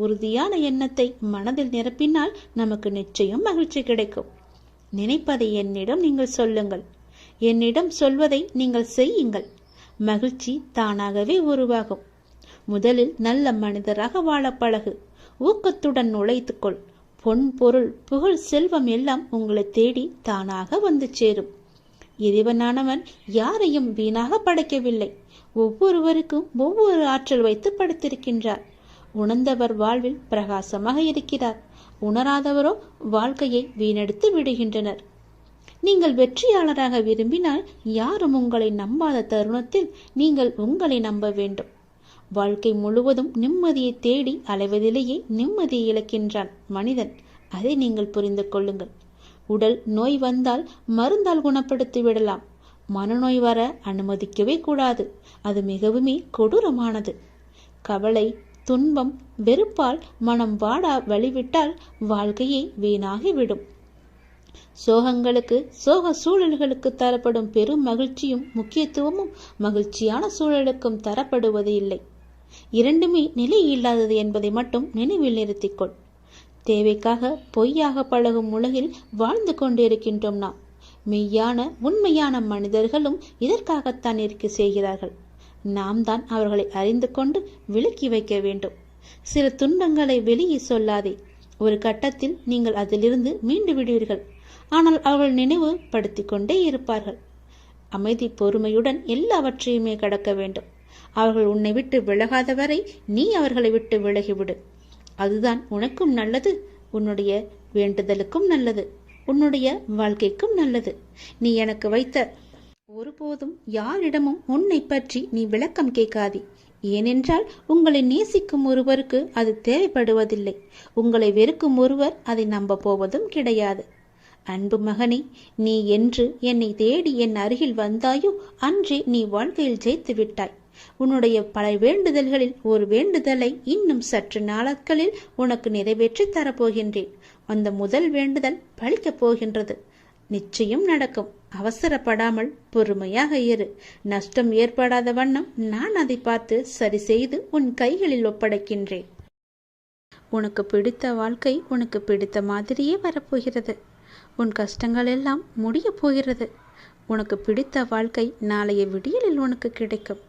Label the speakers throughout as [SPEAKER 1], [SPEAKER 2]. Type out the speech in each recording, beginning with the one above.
[SPEAKER 1] உறுதியான எண்ணத்தை மனதில் நிரப்பினால் நமக்கு நிச்சயம் மகிழ்ச்சி கிடைக்கும். நினைப்பதை என்னிடம் நீங்கள் சொல்லுங்கள், என்னிடம் சொல்வதை நீங்கள் செய்யுங்கள். மகிழ்ச்சி தானாகவே உருவாகும். முதலில் நல்ல மனிதராக வாழ பழகு. ஊக்கத்துடன் நுழைத்துக்கொள். பொன், பொருள், புகழ், செல்வம் எல்லாம் உங்களை தேடி தானாக வந்து சேரும். இறைவனானவன் யாரையும் வீணாக படைக்கவில்லை. ஒவ்வொருவருக்கும் ஒவ்வொரு ஆற்றல் வைத்து படைத்திருக்கின்றார். உணர்ந்தவர் வாழ்வில் பிரகாசமாக இருக்கிறார். உணராதவரோ வாழ்க்கையை வீணெடுத்து விடுகின்றனர். நீங்கள் வெற்றியாளராக விரும்பினால் யாரும் உங்களை நம்பாத தருணத்தில் நீங்கள் உங்களை நம்ப வேண்டும். வாழ்க்கை முழுவதும் நிம்மதியை தேடி அலைவதிலேயே நிம்மதியை இழக்கின்றான் மனிதன். அதை நீங்கள் புரிந்து கொள்ளுங்கள். உடல் நோய் வந்தால் மருந்தால் குணப்படுத்தி விடலாம். மனநோய் வர அனுமதிக்கவே கூடாது. அது மிகவுமே கொடூரமானது. கவலை, துன்பம், வெறுப்பால் மனம் வாடா வழிவிட்டால் வாழ்க்கையே வீணாகிவிடும். சோகங்களுக்கு, சோக சூழல்களுக்கு தரப்படும் பெரும் மகிழ்ச்சியும் முக்கியத்துவமும் மகிழ்ச்சியான சூழலுக்கும் தரப்படுவது இல்லை. இரண்டுமே நிலை இல்லாதது என்பதை மட்டும் நினைவில் நிறுத்திக்கொள். தேவைக்காக பொய்யாக பழகும் உலகில் வாழ்ந்து கொண்டிருக்கின்றோம் நாம். மெய்யான உண்மையான மனிதர்களும் இதற்காகத்தான் இருக்க செய்கிறார்கள். நாம் தான் அவர்களை அறிந்து கொண்டு விலக்கி வைக்க வேண்டும். சில துன்பங்களை வெளியே சொல்லாதே. ஒரு கட்டத்தில் நீங்கள் அதிலிருந்து மீண்டு விடுவீர்கள். ஆனால் அவர்கள் நினைவு படுத்தி கொண்டே இருப்பார்கள். அமைதி, பொறுமையுடன் எல்லாவற்றையுமே கடக்க வேண்டும். அவர்கள் உன்னை விட்டு விலகாத வரை நீ அவர்களை விட்டு விலகிவிடு. அதுதான் உனக்கும் நல்லது, உன்னுடைய வேண்டுதலுக்கும் நல்லது, உன்னுடைய வாழ்க்கைக்கும் நல்லது. நீ எனக்கு வைத்த ஒருபோதும் யாரிடமும் உன்னை பற்றி நீ விளக்கம் கேட்காதே. ஏனென்றால் உங்களை நேசிக்கும் ஒருவருக்கு அது தேவைப்படுவதில்லை. உங்களை வெறுக்கும் ஒருவர் அதை நம்ப போவதும் கிடையாது. அன்பு மகனே, நீ என்று என்னை தேடி என் அருகில் வந்தாயோ அன்றே நீ வாழ்க்கையில் ஜெயித்து விட்டாய். உன்னுடைய பல வேண்டுதல்களில் ஒரு வேண்டுதலை இன்னும் சற்று நாட்களில் உனக்கு நிறைவேற்றி தரப்போகின்றேன். அந்த முதல் வேண்டுதல் பலிக்கப் போகின்றது. நிச்சயம் நடக்கும். அவசரப்படாமல் பொறுமையாக இரு. நஷ்டம் ஏற்படாத வண்ணம் நான் அதை பார்த்து சரி செய்து உன் கைகளில் ஒப்படைக்கின்றேன். உனக்கு பிடித்த வாழ்க்கை உனக்கு பிடித்த மாதிரியே வரப்போகிறது. உன் கஷ்டங்கள் எல்லாம் முடிய போகிறது. உனக்கு பிடித்த வாழ்க்கை நாளைய விடியலில் உனக்கு கிடைக்கும்.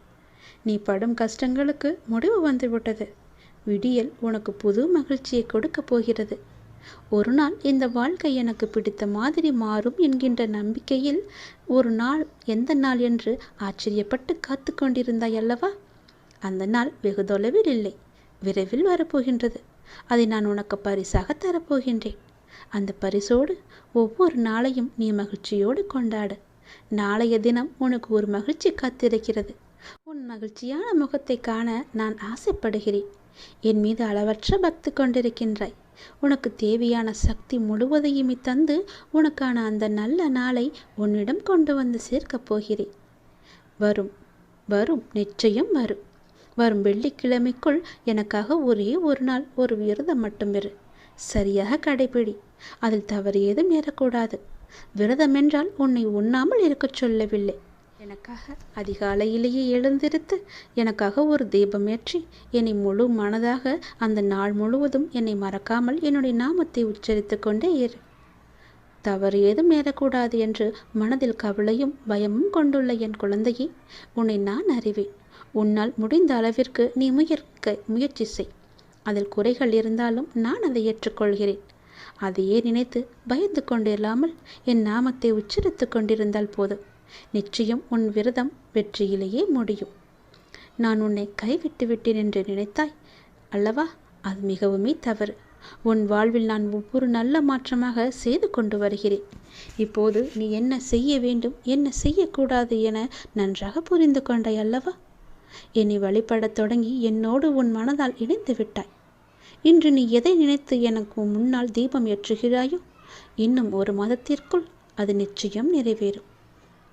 [SPEAKER 1] நீ படும் கஷ்டங்களுக்கு முடிவு வந்துவிட்டது. விடியல் உனக்கு புது மகிழ்ச்சியை கொடுக்க போகிறது. ஒரு நாள் இந்த வாழ்க்கை எனக்கு பிடித்த மாதிரி மாறும் என்கின்ற நம்பிக்கையில் ஒரு நாள் எந்த நாள் என்று ஆச்சரியப்பட்டு காத்து கொண்டிருந்தாய் அல்லவா? அந்த நாள் வெகு தொலைவில் இல்லை, விரைவில் வரப்போகின்றது. அதை நான் உனக்கு பரிசாக தரப்போகின்றேன். அந்த பரிசோடு ஒவ்வொரு நாளையும் நீ மகிழ்ச்சியோடு கொண்டாடு. நாளைய தினம் உனக்கு ஒரு மகிழ்ச்சி காத்திருக்கிறது. உன் மகிழ்ச்சியான முகத்தை காண நான் ஆசைப்படுகிறேன். என் மீது அளவற்ற பக்தி கொண்டிருக்கின்றாய். உனக்கு தேவையான சக்தி முழுவதையுமே தந்து உனக்கான அந்த நல்ல நாளை உன்னிடம் கொண்டு வந்து சேர்க்கப் போகிறேன். வரும் வரும் நிச்சயம் வரும். வரும் வெள்ளிக்கிழமைக்குள் எனக்காக ஒரே ஒரு நாள் ஒரு விரதம் மட்டும் இரு. சரியாக கடைபிடி. அதில் தவறு ஏதும் ஏறக்கூடாது. விரதம் என்றால் உன்னை உண்ணாமல் இருக்கச் சொல்லவில்லை. எனக்காக அதிகாலையிலேயே எழுந்திருத்து எனக்காக ஒரு தீபம் ஏற்றி என்னை முழு மனதாக அந்த நாள் முழுவதும் என்னை மறக்காமல் என்னுடைய நாமத்தை உச்சரித்து கொண்டே இரு. தவறு ஏதும் ஏறக்கூடாது என்று மனதில் கவலையும் பயமும் கொண்டுள்ள என் குழந்தையே, உன்னை நான் அறிவேன். உன்னால் முடிந்த அளவிற்கு நீ முயற்சி செய். அதில் குறைகள் இருந்தாலும் நான் அதை ஏற்றுக்கொள்கிறேன். அதையே நினைத்து பயந்து கொண்டிராமல் என் நாமத்தை உச்சரித்து கொண்டிருந்தால் போதும். நிச்சயம் உன் விரதம் வெற்றியிலேயே முடியும். நான் உன்னை கைவிட்டு விட்டேன் என்று நினைத்தாய் அல்லவா? அது மிகவுமே தவறு. உன் வாழ்வில் நான் ஒவ்வொரு நல்ல மாற்றமாக செய்து கொண்டு வருகிறேன். இப்போது நீ என்ன செய்ய வேண்டும், என்ன செய்யக்கூடாது என நன்றாக புரிந்து கொண்டாய் அல்லவா? என்னை வழிபடத் தொடங்கி என்னோடு உன் மனதால் இணைந்து விட்டாய். இன்று நீ எதை நினைத்து எனக்கு முன்னால் தீபம் ஏற்றுகிறாயோ இன்னும் ஒரு மாதத்திற்குள் அது நிச்சயம் நிறைவேறும்.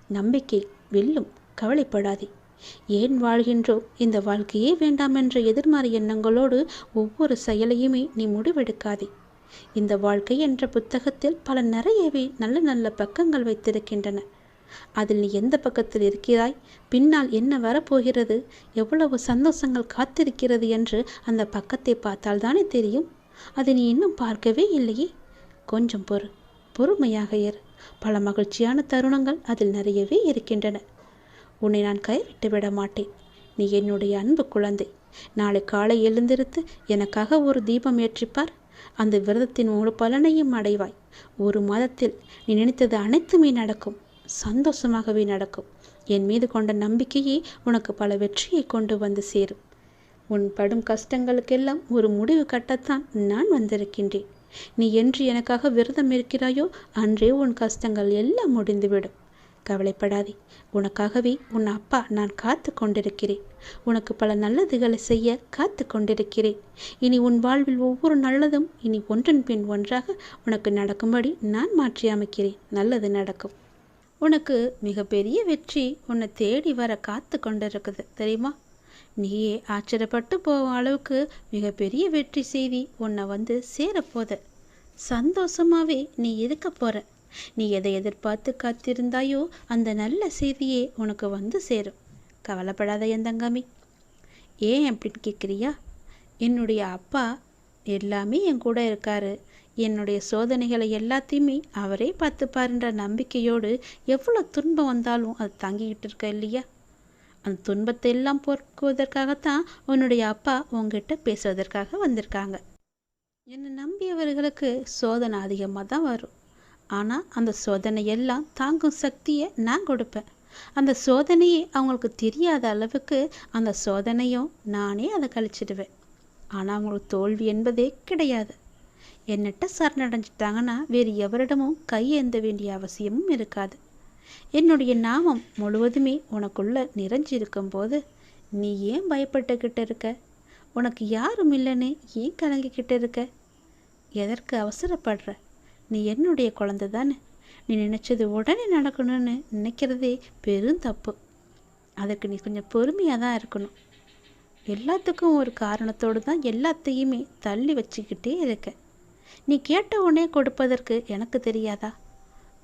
[SPEAKER 1] நம்பிக்கை வெல்லும். கவலைப்படாதே. ஏன் வாழ்கின்றோம், இந்த வாழ்க்கையே வேண்டாம் என்ற எதிர்மறை எண்ணங்களோடு ஒவ்வொரு செயலையுமே நீ முடிவெடுக்காதே. இந்த வாழ்க்கை என்ற புத்தகத்தில் பல நிறையவே நல்ல நல்ல பக்கங்கள் வைத்திருக்கின்றன. அதில் நீ எந்த பக்கத்தில் இருக்கிறாய், பின்னால் என்ன வரப்போகிறது, எவ்வளவு சந்தோஷங்கள் காத்திருக்கிறது என்று அந்த பக்கத்தை பார்த்தால்தானே தெரியும். அதை நீ இன்னும் பார்க்கவே இல்லையே. கொஞ்சம் பொறுமையாக இரு. பல மகிழ்ச்சியான தருணங்கள் அதில் நிறையவே இருக்கின்றன. உன்னை நான் கைவிட்டு விட மாட்டேன். நீ என்னுடைய அன்பு குழந்தை. நாளை காலை எழுந்திருத்து எனக்காக ஒரு தீபம் ஏற்றிப்பார். அந்த விரதத்தின் முழு பலனையும் அடைவாய். ஒரு மாதத்தில் நீ நினைத்தது அனைத்துமே நடக்கும். சந்தோஷமாகவே நடக்கும். என் மீது கொண்ட நம்பிக்கையே உனக்கு பல வெற்றியை கொண்டு வந்து சேரும். உன் படும் கஷ்டங்களுக்கெல்லாம் ஒரு முடிவு கட்டத்தான் நான் வந்திருக்கின்றேன். நீ என்று எனக்காக விரதம் இருக்கிறாயோ அன்றே உன் கஷ்டங்கள் எல்லாம் முடிந்துவிடும். கவலைப்படாதே. உனக்காகவே உன் அப்பா நான் காத்து கொண்டிருக்கிறேன். உனக்கு பல நல்லதுகளை செய்ய காத்து கொண்டிருக்கிறேன். இனி உன் வாழ்வில் ஒவ்வொரு நல்லதும் இனி ஒன்றன் பின் ஒன்றாக உனக்கு நடக்கும்படி நான் மாற்றி அமைக்கிறேன். நல்லது நடக்கும். உனக்கு மிகப்பெரிய வெற்றி உன்னை தேடி வர காத்து கொண்டிருக்குது தெரியுமா? நீயே ஆச்சரியப்பட்டு போகும் அளவுக்கு மிகப்பெரிய வெற்றி செய்தி உன்னை வந்து சேரப்போத. சந்தோஷமாவே நீ இருக்க போற. நீ எதை எதிர்பார்த்து காத்திருந்தாயோ அந்த நல்ல செய்தியே உனக்கு வந்து சேரும். கவலைப்படாத என் தங்கமி. ஏன் அப்படின்னு கேட்குறியா? என்னுடைய அப்பா எல்லாமே என் கூட இருக்காரு. என்னுடைய சோதனைகளை எல்லாத்தையுமே அவரே பார்த்துப்பாருன்ற நம்பிக்கையோடு எவ்வளோ துன்பம் வந்தாலும் அது தாங்கிக்கிட்டு இருக்க இல்லையா? அந்த துன்பத்தை எல்லாம் போக்குவதற்காகத்தான் உன்னுடைய அப்பா உங்ககிட்ட பேசுவதற்காக வந்திருக்காங்க. என்னை நம்பியவர்களுக்கு சோதனை அதிகமாக தான் வரும். ஆனால் அந்த சோதனை எல்லாம் தாங்கும் சக்தியை நான் கொடுப்பேன். அந்த சோதனையே அவங்களுக்கு தெரியாத அளவுக்கு அந்த சோதனையும் நானே அதை கழிச்சிடுவேன். ஆனால் அவங்களுக்கு தோல்வி என்பதே கிடையாது. என்னட்ட சரணடைஞ்சிட்டாங்கன்னா வேறு எவரிடமும் கையேந்த வேண்டிய அவசியமும் இருக்காது. என்னுடைய நாமம் முழுவதுமே உனக்குள்ள நிறைஞ்சிருக்கும் போது நீ ஏன் பயப்பட்டுக்கிட்டு இருக்க? உனக்கு யாரும் இல்லைன்னு ஏன் கலங்கிக்கிட்டு இருக்க? எதற்கு அவசரப்படுற? நீ என்னுடைய குழந்தை தானே. நீ நினச்சது உடனே நடக்கணும்னு நினைக்கிறதே பெரும் தப்பு. அதுக்கு நீ கொஞ்சம் பொறுமையாக தான் இருக்கணும். எல்லாத்துக்கும் ஒரு காரணத்தோடு தான் எல்லாத்தையுமே தள்ளி வச்சுக்கிட்டே இருக்க. நீ கேட்ட உடனே கொடுப்பதற்கு எனக்கு தெரியாதா?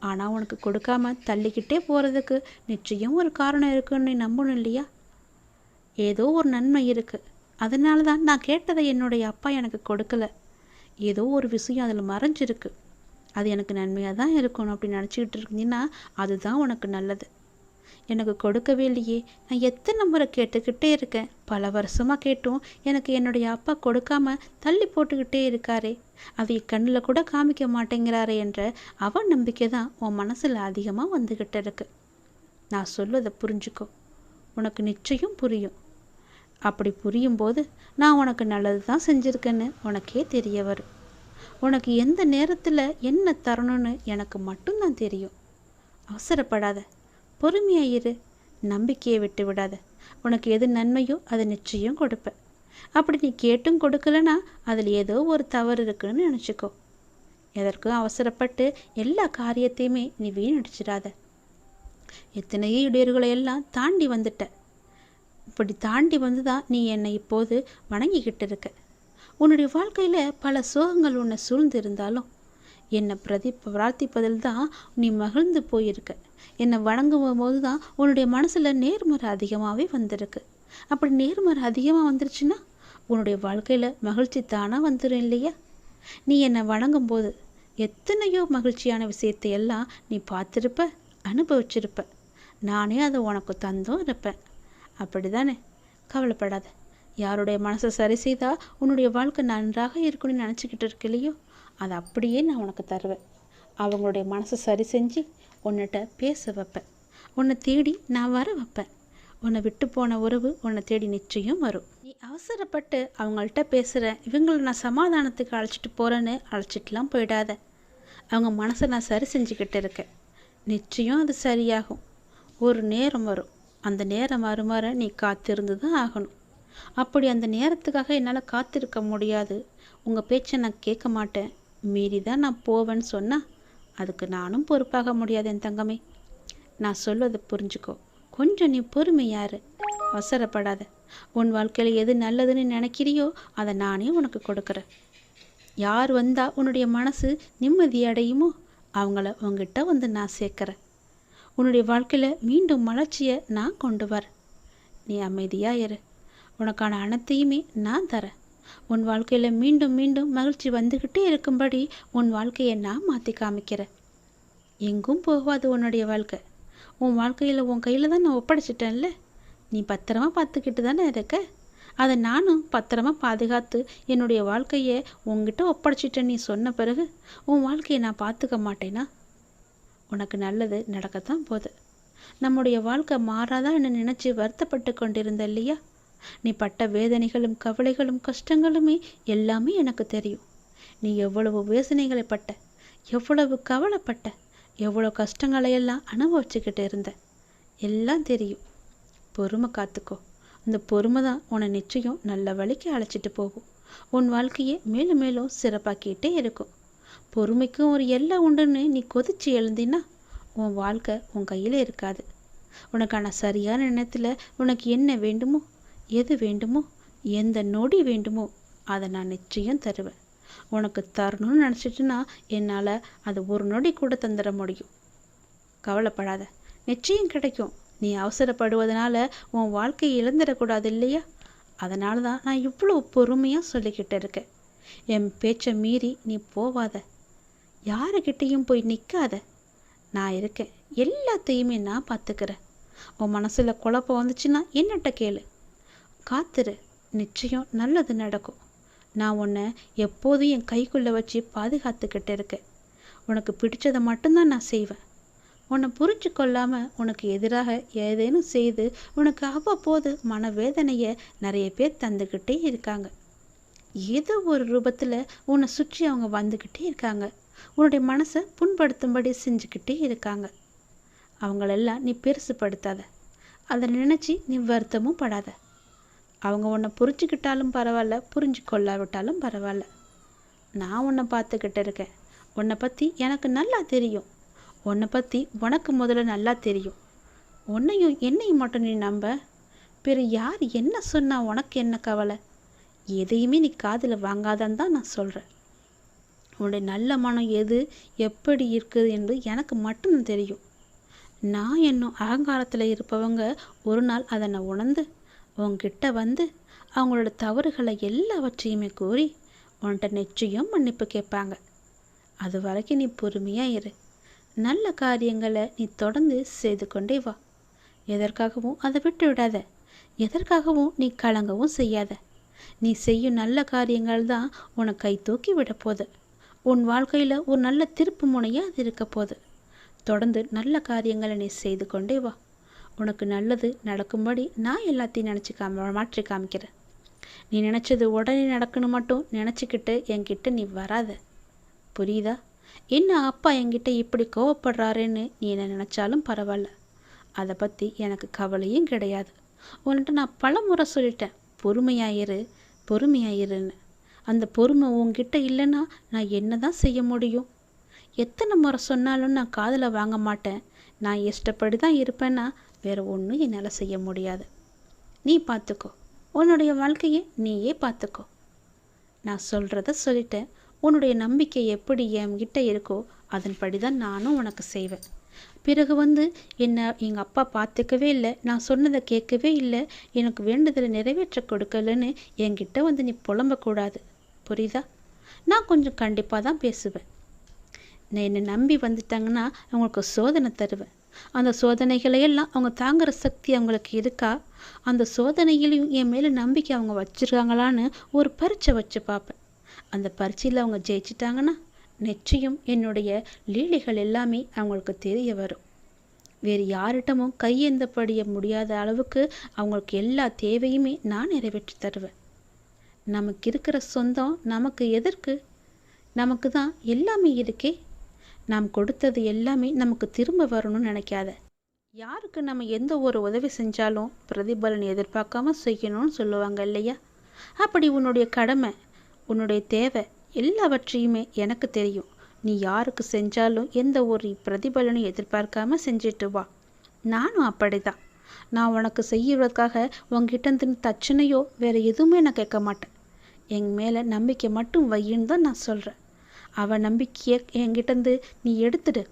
[SPEAKER 1] ஆனால் உனக்கு கொடுக்காம தள்ளிக்கிட்டே போகிறதுக்கு நிச்சயம் ஒரு காரணம் இருக்குன்னு நீ நம்பணும் இல்லையா? ஏதோ ஒரு நன்மை இருக்குது. அதனால தான் நான் கேட்டதை என்னுடைய அப்பா எனக்கு கொடுக்கல. ஏதோ ஒரு விஷயம் அதில் மறைஞ்சிருக்கு. அது எனக்கு நன்மையாக தான் இருக்கணும் அப்படின்னு நினச்சிக்கிட்டு இருந்தீங்கன்னா அதுதான் உனக்கு நல்லது. எனக்கு கொடுக்கவே இல்லையே. நான் எத்தனை முறை கேட்டுக்கிட்டே இருக்கேன். பல வருஷமாக கேட்டும் எனக்கு என்னுடைய அப்பா கொடுக்காம தள்ளி போட்டுக்கிட்டே இருக்காரே, அதை கண்ணில் கூட காமிக்க மாட்டேங்கிறாரே என்ற அவன் நம்பிக்கை தான் உன் மனசில் அதிகமாக வந்துக்கிட்டு இருக்கு. நான் சொல்வதை புரிஞ்சுக்கோ. உனக்கு நிச்சயம் புரியும். அப்படி புரியும்போது நான் உனக்கு நல்லது தான் செஞ்சுருக்கேன்னு உனக்கே தெரிய வரும். உனக்கு எந்த நேரத்தில் என்ன தரணும்னு எனக்கு மட்டும்தான் தெரியும். அவசரப்படாத, பொறுமையாயிரு, நம்பிக்கையை விட்டு விடாத. உனக்கு எது நன்மையோ அதை நிச்சயம் கொடுப்பேன். அப்படி நீ கேட்டும் கொடுக்கலனா அதில் ஏதோ ஒரு தவறு இருக்குன்னு நினச்சிக்கோ. எதற்கும் அவசரப்பட்டு எல்லா காரியத்தையுமே நீ வீணடிச்சிடாத. எத்தனையோ இடையூறுகளை எல்லாம் தாண்டி வந்துட்ட. இப்படி தாண்டி வந்து தான் நீ என்னை இப்போது வணங்கிக்கிட்டு இருக்க. உன்னுடைய வாழ்க்கையில் பல சோகங்கள் உன்னை சூழ்ந்து இருந்தாலும் என்னை பிரார்த்திப்பதில் தான் நீ மகிழ்ந்து போயிருக்க. என்னை வணங்கும் போது தான் உன்னுடைய மனசில் நேர்மறை அதிகமாகவே வந்திருக்கு. அப்படி நேர்மறை அதிகமாக வந்துருச்சுன்னா உன்னுடைய வாழ்க்கையில் மகிழ்ச்சி தானாக வந்துடும் இல்லையா? நீ என்னை வணங்கும் போது எத்தனையோ மகிழ்ச்சியான விஷயத்தை எல்லாம் நீ பார்த்துருப்ப, அனுபவிச்சிருப்ப. நானே அதை உனக்கு தந்தும் இருப்பேன். அப்படி தானே? கவலைப்படாத. யாருடைய மனசை சரி செய்தால் உன்னுடைய வாழ்க்கை நன்றாக இருக்குன்னு நினச்சிக்கிட்டு இருக்க இல்லையோ, அதை அப்படியே நான் உனக்கு தருவேன். அவங்களுடைய மனசை சரி செஞ்சு உன்னிட்ட பேச வைப்பேன். உன்னை தேடி நான் வர வைப்பேன். உன்னை விட்டு போன உறவு உன்னை தேடி நிச்சயம் வரும். நீ அவசரப்பட்டு அவங்கள்ட்ட பேசுகிற, இவங்களை நான் சமாதானத்துக்கு அழைச்சிட்டு போகிறேன்னு அழைச்சிட்டுலாம் போயிடாத. அவங்க மனசை நான் சரி செஞ்சுக்கிட்டு இருக்கேன். நிச்சயம் அது சரியாகும். ஒரு நேரம் வரும். அந்த நேரம் வருமாற நீ காத்திருந்து தான் ஆகணும். அப்படி அந்த நேரத்துக்காக என்னால் காத்திருக்க முடியாது, உங்கள் பேச்சை நான் கேட்க மாட்டேன், மீறி தான் நான் போவேன்னு சொன்னால் அதுக்கு நானும் பொறுப்பாக முடியாது என் தங்கமே. நான் சொல்வதை புரிஞ்சுக்கோ. கொஞ்சம் நீ பொறுமையாரு, அவசரப்படாத. உன் வாழ்க்கையில் எது நல்லதுன்னு நினைக்கிறியோ அதை நானே உனக்கு கொடுக்குறேன். யார் வந்தால் உன்னுடைய மனசு நிம்மதி அடையுமோ அவங்கள உங்ககிட்ட வந்து நான் சேர்க்குறேன். உன்னுடைய வாழ்க்கையில் மீண்டும் மலர்ச்சியை நான் கொண்டு வரேன். நீ அமைதியாக இரு. உனக்கான அனைத்தையுமே நான் தரேன். உன் வாழ்க்கையில் மீண்டும் மீண்டும் மகிழ்ச்சி வந்துக்கிட்டே இருக்கும்படி உன் வாழ்க்கையை நான் மாற்றி காமிக்கிறேன். எங்கும் போகாது உன்னுடைய வாழ்க்கை. உன் வாழ்க்கையில் உன் கையில் தான் நான் ஒப்படைச்சிட்டேன்ல. நீ பத்திரமா பார்த்துக்கிட்டு தானே இருக்க. அதை நானும் பத்திரமா பாதுகாத்து என்னுடைய வாழ்க்கையை உங்ககிட்ட ஒப்படைச்சிட்டேன். நீ சொன்ன பிறகு உன் வாழ்க்கையை நான் பார்த்துக்க மாட்டேனா? உனக்கு நல்லது நடக்கத்தான் போகுது. நம்முடைய வாழ்க்கை மாறாதா என்று நினச்சி வருத்தப்பட்டு கொண்டிருந்த இல்லையா? நீ பட்ட வேதனைகளும் கவலைகளும் கஷ்டங்களுமே எல்லாமே எனக்கு தெரியும். நீ எவ்வளவு வேதனைகளை பட்ட, எவ்வளவு கவலைப்பட்ட, எவ்வளோ கஷ்டங்களையெல்லாம் அனுபவிச்சுக்கிட்டு இருந்த, எல்லாம் தெரியும். பொறுமை காத்துக்கோ. அந்த பொறுமை தான் உன்னை நிச்சயம் நல்ல வழிக்கு அழைச்சிட்டு போகும். உன் வாழ்க்கையை மேலும் மேலும் சிறப்பாக்கிட்டே இருக்கும். பொறுமைக்கும் ஒரு எல்லை உண்டுன்னு நீ கொதிச்சு எழுந்தினா உன் வாழ்க்கை உன் கையில் இருக்காது. உனக்கான சரியான நேரத்தில் உனக்கு என்ன வேண்டுமோ, எது வேண்டுமோ, எந்த நொடி வேண்டுமோ அதை நான் நிச்சயம் தருவேன். உனக்கு தரணும்னு நினச்சிட்டுனா என்னால் அது ஒரு நொடி கூட தந்துட முடியும். கவலைப்படாத, நிச்சயம் கிடைக்கும். நீ அவசரப்படுவதனால உன் வாழ்க்கையை இழந்துடக்கூடாது இல்லையா? அதனால தான் நான் இவ்வளோ பொறுமையாக சொல்லிக்கிட்டு இருக்கேன். என் பேச்சை மீறி நீ போவாத, யாருக்கிட்டேயும் போய் நிற்காத. நான் இருக்கேன், எல்லாத்தையுமே நான் பார்த்துக்கிறேன். உன் மனசில் குழப்பம் வந்துச்சுன்னா என்னட்ட கேளு. காத்துரு, நிச்சயம் நல்லது நடக்கும். நான் உன்னை எப்போதும் என் கைக்குள்ளே வச்சு பாதுகாத்துக்கிட்டு இருக்கேன். உனக்கு பிடிச்சதை மட்டும்தான் நான் செய்வேன். உன்னை புரிஞ்சு கொள்ளாமல் உனக்கு எதிராக ஏதேனும் செய்து உனக்கு அவ்வப்போது மனவேதனையை நிறைய பேர் தந்துக்கிட்டே இருக்காங்க. ஏதோ ஒரு ரூபத்தில் உன்னை சுற்றி அவங்க வந்துக்கிட்டே இருக்காங்க. உன்னுடைய மனசை புண்படுத்தும்படி செஞ்சுக்கிட்டே இருக்காங்க. அவங்களெல்லாம் நீ பெருசுப்படுத்தாத. அதை நினச்சி நீ வருத்தமும் படாத. அவங்க உன்னை புரிஞ்சுக்கிட்டாலும் பரவாயில்ல, புரிஞ்சு கொள்ளாவிட்டாலும் பரவாயில்ல. நான் உன்னை பார்த்துக்கிட்டு இருக்கேன். உன்னை பற்றி எனக்கு நல்லா தெரியும். உன்னை பற்றி உனக்கு முதல்ல நல்லா தெரியும். உன்னையும் என்னையும் மட்டும் நீ நம்ப. பிற யார் என்ன சொன்னால் உனக்கு என்ன கவலை? எதையுமே நீ காதில் வாங்காதான்னு தான் நான் சொல்கிறேன். உன்னுடைய நல்ல மனம் எது எப்படி இருக்குது என்று எனக்கு மட்டும் தெரியும். நான் என்னும் அகங்காரத்தில் இருப்பவங்க ஒரு நாள் அதை நான் உணர்ந்து உன்கிட்ட வந்து அவங்களோட தவறுகளை எல்லாவற்றையுமே கூறி உன்கிட்ட நிச்சயம் மன்னிப்பு கேட்பாங்க. அது வரைக்கும் நீ பொறுமையாக இரு. நல்ல காரியங்களை நீ தொடர்ந்து செய்து கொண்டே வா. எதற்காகவும் அதை விட்டு விடாத. எதற்காகவும் நீ கலங்கவும் செய்யாத. நீ செய்யும் நல்ல காரியங்கள் தான் உன்னை கை தூக்கி விட போகுது. உன் வாழ்க்கையில் ஒரு நல்ல திருப்பு முனையாக அது இருக்க போகுது. தொடர்ந்து நல்ல காரியங்களை நீ செய்து கொண்டே வா. உனக்கு நல்லது நடக்கும்படி நான் எல்லாத்தையும் நினச்சி மாற்றி காமிக்கிறேன். நீ நினச்சது உடனே நடக்கணும் மட்டும் நினச்சிக்கிட்டு என்கிட்ட நீ வராத. புரியுதா? என்ன அப்பா என்கிட்ட இப்படி கோவப்படுறாருன்னு நீ என்ன நினச்சாலும் பரவாயில்ல. அதை பற்றி எனக்கு கவலையும் கிடையாது. உன்கிட்ட நான் பல முறை சொல்லிட்டேன், பொறுமையாயிரு பொறுமையாயிருன்னு. அந்த பொறுமை உன்கிட்ட இல்லைன்னா நான் என்ன தான் செய்ய முடியும்? எத்தனை முறை சொன்னாலும் நான் காதில் வாங்க மாட்டேன். நான் இஷ்டப்படி தான் இருப்பேன்னா வேறு ஒன்றும் என்னால் செய்ய முடியாது. நீ பார்த்துக்கோ. உன்னுடைய வாழ்க்கையை நீயே பார்த்துக்கோ. நான் சொல்கிறத சொல்லிட்டேன். உன்னுடைய நம்பிக்கை எப்படி என்கிட்ட இருக்கோ அதன்படி தான் நானும் உனக்கு செய்வேன். பிறகு என்னை எங்கள் அப்பா பார்த்துக்கவே இல்லை, நான் சொன்னதை கேட்கவே இல்லை, எனக்கு வேண்டுதலை நிறைவேற்ற கொடுக்கலன்னு என்கிட்ட நீ புலம்பக்கூடாது. புரியுதா? நான் கொஞ்சம் கண்டிப்பாக தான் பேசுவேன். நான் என்னை நம்பி வந்துட்டாங்கன்னா அவங்களுக்கு சோதனை தருவேன். அந்த சோதனைகளையெல்லாம் அவங்க தாங்குகிற சக்தி அவங்களுக்கு இருக்கா, அந்த சோதனையிலையும் என் மேலே நம்பிக்கை அவங்க வச்சுருக்காங்களான்னு ஒரு பரீட்சை வச்சு பார்ப்பேன். அந்த பரீட்சையில் அவங்க ஜெயிச்சிட்டாங்கன்னா நிச்சயம் என்னுடைய லீலைகள் எல்லாமே அவங்களுக்கு தெரிய வரும். வேறு யார்கிட்டமும் கையேந்தப்படிய முடியாத அளவுக்கு அவங்களுக்கு எல்லா தேவையுமே நான் நிறைவேற்றி தருவேன். நமக்கு இருக்கிற சொந்தம் நமக்கு எதற்கு? நமக்கு தான் எல்லாமே இருக்கே. நாம் கொடுத்தது எல்லாமே நமக்கு திரும்ப வரணும்னு நினைக்காத. யாருக்கு நம்ம எந்த ஒரு உதவி செஞ்சாலும் பிரதிபலன் எதிர்பார்க்காம செய்யணும்னு சொல்லுவாங்க இல்லையா? அப்படி உன்னுடைய கடமை, உன்னுடைய தேவை எல்லாவற்றையுமே எனக்கு தெரியும். நீ யாருக்கு செஞ்சாலும் எந்த ஒரு பிரதிபலனும் எதிர்பார்க்காம செஞ்சுட்டு வா. நானும் அப்படிதான். நான் உனக்கு செய்யறதுக்காக உங்ககிட்ட தச்சனையோ வேறு எதுவுமே நான் கேட்க மாட்டேன். என் மேலே நம்பிக்கை மட்டும் வையின்னு தான் நான் சொல்கிறேன். அவன் நம்பிக்கையை என்கிட்டேருந்து நீ எடுத்துடு.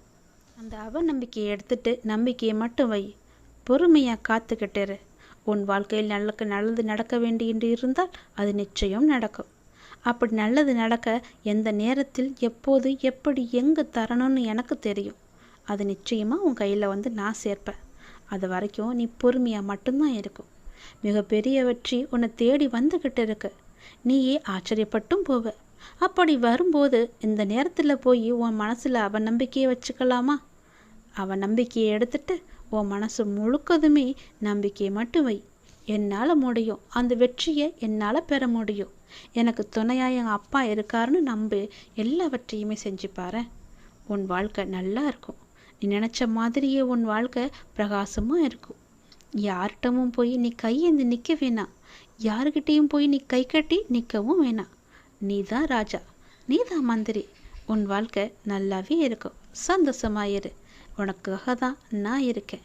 [SPEAKER 1] அந்த அவநம்பிக்கையை எடுத்துட்டு நம்பிக்கையை மட்டும் வை. பொறுமையாக காத்துக்கிட்டேரு. உன் வாழ்க்கையில் நல்லது நடக்க வேண்டி என்று இருந்தால் அது நிச்சயம் நடக்கும். அப்படி நல்லது நடக்க எந்த நேரத்தில் எப்போது எப்படி எங்கே தரணும்னு எனக்கு தெரியும். அது நிச்சயமாக உன் கையில் வந்து நான் சேர்ப்பேன். அது வரைக்கும் நீ பொறுமையாக மட்டும்தான் இருக்கும். மிகப்பெரிய வெற்றி உன்னை தேடி வந்துக்கிட்டு இருக்கு. நீயே ஆச்சரியப்பட்டும் போவ. அப்படி வரும்போது இந்த நேரத்தில் போய் உன் மனசில் அவநம்பிக்கையை வச்சுக்கலாமா? அவநம்பிக்கையை எடுத்துட்டு உன் மனசு முழுக்கதுமே நம்பிக்கையை மட்டும் வை. என்னால் முடியும், அந்த வெற்றியை என்னால் பெற முடியும், எனக்கு துணையாக எங்கள் அப்பா இருக்காருன்னு நம்பு. எல்லாவற்றையுமே செஞ்சு பாரு. உன் வாழ்க்கை நல்லா இருக்கும். நீ நினச்ச மாதிரியே உன் வாழ்க்கை பிரகாசமாக இருக்கும். யார்கிட்டமும் போய் நீ கையேந்தி நிற்க வேணாம். யாருக்கிட்டேயும் போய் நீ கை கட்டி நிற்கவும் வேணாம். நீ தான் ராஜா, நீ தான் மந்திரி. உன் வாழ்க்கை நல்லாவே இருக்கும். சந்தோஷமாயிரு. உனக்காக தான் நான் இருக்கேன்.